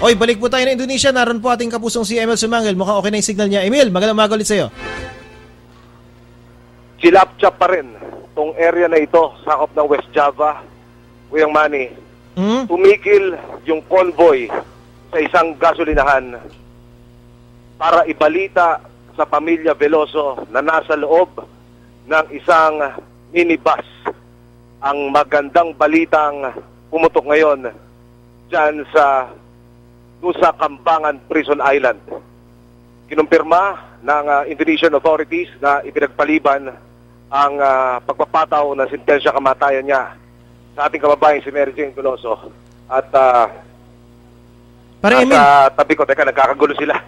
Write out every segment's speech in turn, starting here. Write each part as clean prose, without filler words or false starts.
Oy, balik po tayo na Indonesia. Naroon po ating kapusong si Emil Sumangil. Mukhang okay na yung signal niya. Emil, magandang umaga ulit sa'yo. Chilapchap pa rin itong area na ito, sakop ng West Java, Kuyang Manny. Tumigil yung convoy sa isang gasolinahan para ibalita sa pamilya Veloso na nasa loob ng isang minibus ang magandang balitang pumutok ngayon dyan sa Nusa Kambangan Prison Island. Kinumpirma ng Indonesian authorities na ipinagpaliban ang pagpapataw ng sentensya kamatayan niya sa ating kababayan si Mary Jane Veloso. At sa tabi ko, teka, nagkakagulo sila.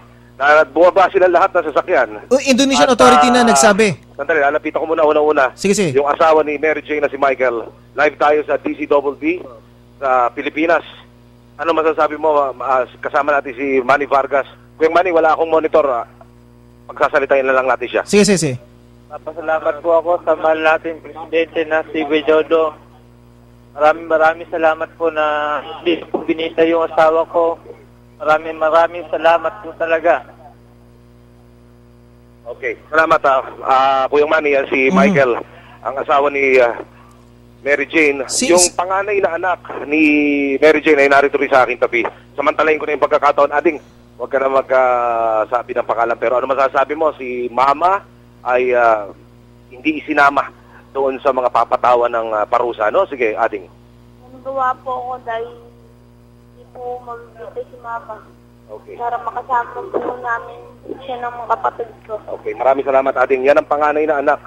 Bumaba sila lahat ng sasakyan. Indonesian authority na nagsabi. Sandali, lalapitan ko muna una-una. Sige. Yung asawa ni Mary Jane na si Michael. Live tayo sa DCWB sa Pilipinas. Ano masasabi mo? Kasama natin si Manny Vargas. Kung Manny, wala akong monitor. Pagsasalitain na lang natin siya. Sige. Napasalamat po ako sa mahal natin Presidente na si Widodo. Maraming salamat po na hindi po binita yung asawa ko. Maraming salamat po talaga. Okay. Salamat Kuya Manny, si Michael, ang asawa ni Mary Jane. Yung panganay na anak ni Mary Jane ay narito rin sa aking tabi. Samantalahin ko na yung pagkakataon. Ading, huwag ka na magsabi ng pangalan. Pero ano masasabi mo? Si Mama ay hindi isinama doon sa mga papatawan ng parusa, no? Sige, Ading. Nagawa po ako dahil hindi po magbibigay si Mama. Okay. Para makasama po namin siya ng mga kapatid ko. Okay, maraming salamat, Ading. Yan ang panganay na anak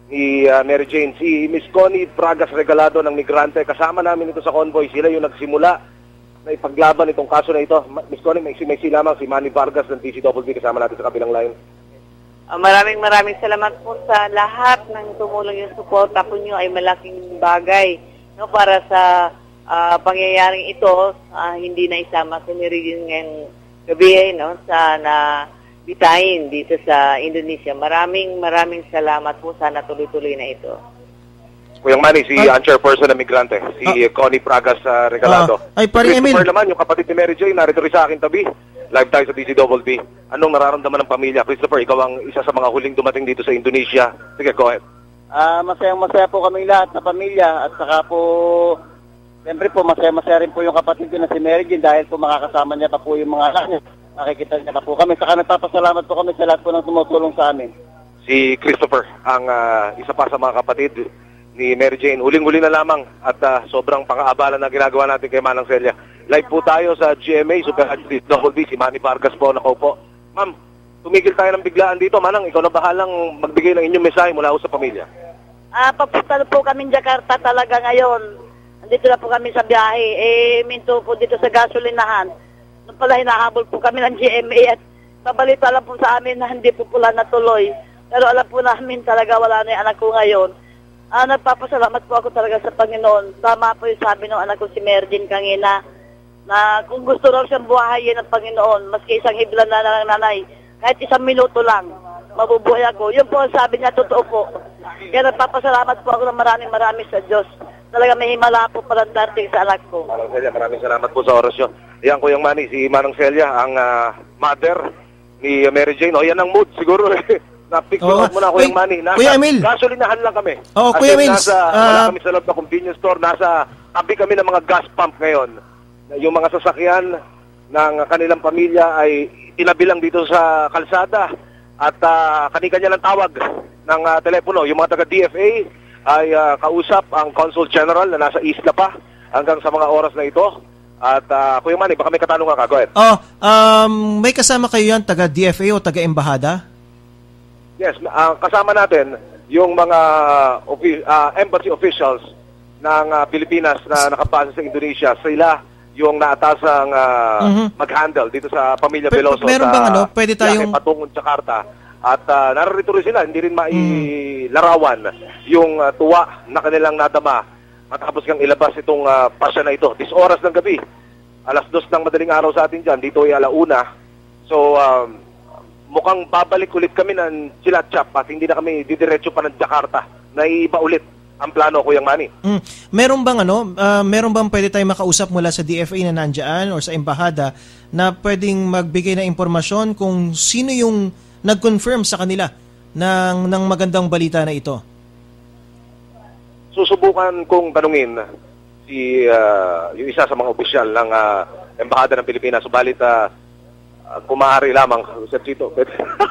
ni Mary Jane. Si Miss Connie Bragas Regalado ng Migrante. Kasama namin ito sa convoy. Sila yung nagsimula na ipaglaban itong kaso na ito. Miss Connie, may lamang si Manny Vargas ng DCWB kasama natin sa kabilang line. Maraming salamat po sa lahat ng tumulong yung suporta po nyo ay malaking bagay, no, para sa pangyayaring ito. Hindi na isama si Mary Jane ngayong gabi, no, sa bitayin dito sa Indonesia. Maraming salamat po. Sana tuloy-tuloy na ito. Kuyang Manny, si chairperson ng Migrante, si Connie Bragas Regalado. Pare Emil. Christopher naman, yung kapatid ni Mary Jane, narito rin sa akin tabi. Live tayo sa DCWB. Anong nararamdaman ng pamilya? Christopher, ikaw ang isa sa mga huling dumating dito sa Indonesia. Sige, go ahead. Masaya po kami lahat na pamilya. At saka po, siyempre po, masaya rin po yung kapatid ko na si Mary Jane dahil po makakasama niya pa po yung mga anak niya. Nakikita niya na po kami. Saka nagpapasalamat po kami sa lahat po ng tumutulong sa amin. Si Christopher, ang isa pa sa mga kapatid ni Mary Jane. Huling-huli na lamang at sobrang pang-aabala na ginagawa natin kay Manang Celia. Live po tayo sa GMA, Super DCWB, si Manny Vargas po, nakaupo. Ma'am, tumigil tayo ng biglaan dito. Manang, ikaw na bahalang magbigay ng inyong mensahe mula sa pamilya. Papunta po kami Jakarta talaga ngayon. Nandito na po kami sa biyahe. Minto po dito sa gasolinahan. Nung pala hinahabol po kami ng GMA at pabalita lang po sa amin na hindi po pula natuloy. Pero alam po namin talaga wala na yung anak ko ngayon. Nagpapasalamat po ako talaga sa Panginoon. Tama po yung sabi ng anak ko si Mary Jane kanina na kung gusto raw siyang buhayin ng Panginoon, maski isang hibla na ng nanay, kahit 1 minuto lang, mabubuhay ako. Yun po ang sabi niya, totoo po. Kaya nagpapasalamat po ako ng maraming sa Diyos. Talaga may himala po palang darating sa anak ko. Manang Celia, maraming salamat po sa orasyon. Yan, Kuyang Manny, si Manang Celia, ang mother ni Mary Jane. O, yan ang mood siguro. Na-picture mo na, Kuyang Manny. Kuya Emil. Gasolinahan lang kami. Kuya Emil. Wala kami sa loob na convenience store. Nasa tabi kami ng mga gas pump ngayon. Yung mga sasakyan ng kanilang pamilya ay tinabilang dito sa kalsada. At kanya ng tawag ng telepono. Yung mga taga-DFA ay kausap ang Consul General na nasa isla pa hanggang sa mga oras na ito. At Kuya Manny, baka may katanungan ka. Go ahead. May kasama kayo yan, taga-DFA o taga-embahada? Yes, kasama natin yung mga embassy officials ng Pilipinas na nakapasa sa Indonesia. Sila yung naatasang mag-handle dito sa pamilya Veloso. Meron bang pwede tayong patungong Jakarta. At nararito rin sila, hindi rin mailarawan yung tuwa na kanilang nadama matapos kang ilabas itong pasya na ito. 10 oras ng gabi, 2:00 ng madaling araw sa atin dyan, dito ay 1:00. So, mukhang babalik ulit kami ng Chilapchap at hindi na kami didiretso pa ng Jakarta. Naiiba ulit ang plano, Kuya Manny. Meron bang meron bang pwede tayong makausap mula sa DFA na nandiyan or sa embahada na pwedeng magbigay ng impormasyon kung sino yung nag-confirm sa kanila ng magandang balita na ito? Susubukan kong tanungin yung isa sa mga opisyal ng Embahada ng Pilipinas. Subalit, kung maaari lamang, Sir Chito.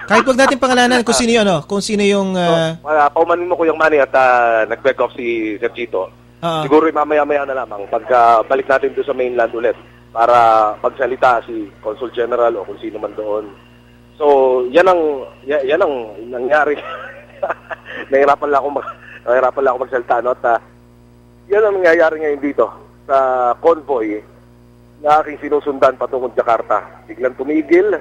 Kahit wag natin pangalanan kung sino yun, kung sino yung... paumanin mo, Kuya Manny, at nag-back off si Sir Chito. Siguro mamaya-maya na lamang pagka balik natin doon sa mainland ulit para magsalita si Consul General o kung sino man doon. So, yan ang nangyari. Nahirapan lang ako magsalita, no? At yan ang nangyayari ngayon dito sa convoy na aking sinusundan patungong Jakarta. Biglang tumigil,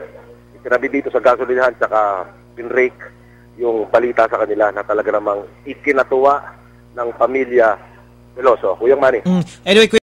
itinabi dito sa gasolinahan, tsaka pinrake yung balita sa kanila na talaga namang ikinatuwa ng pamilya Veloso. Kuya Manny. Anyway,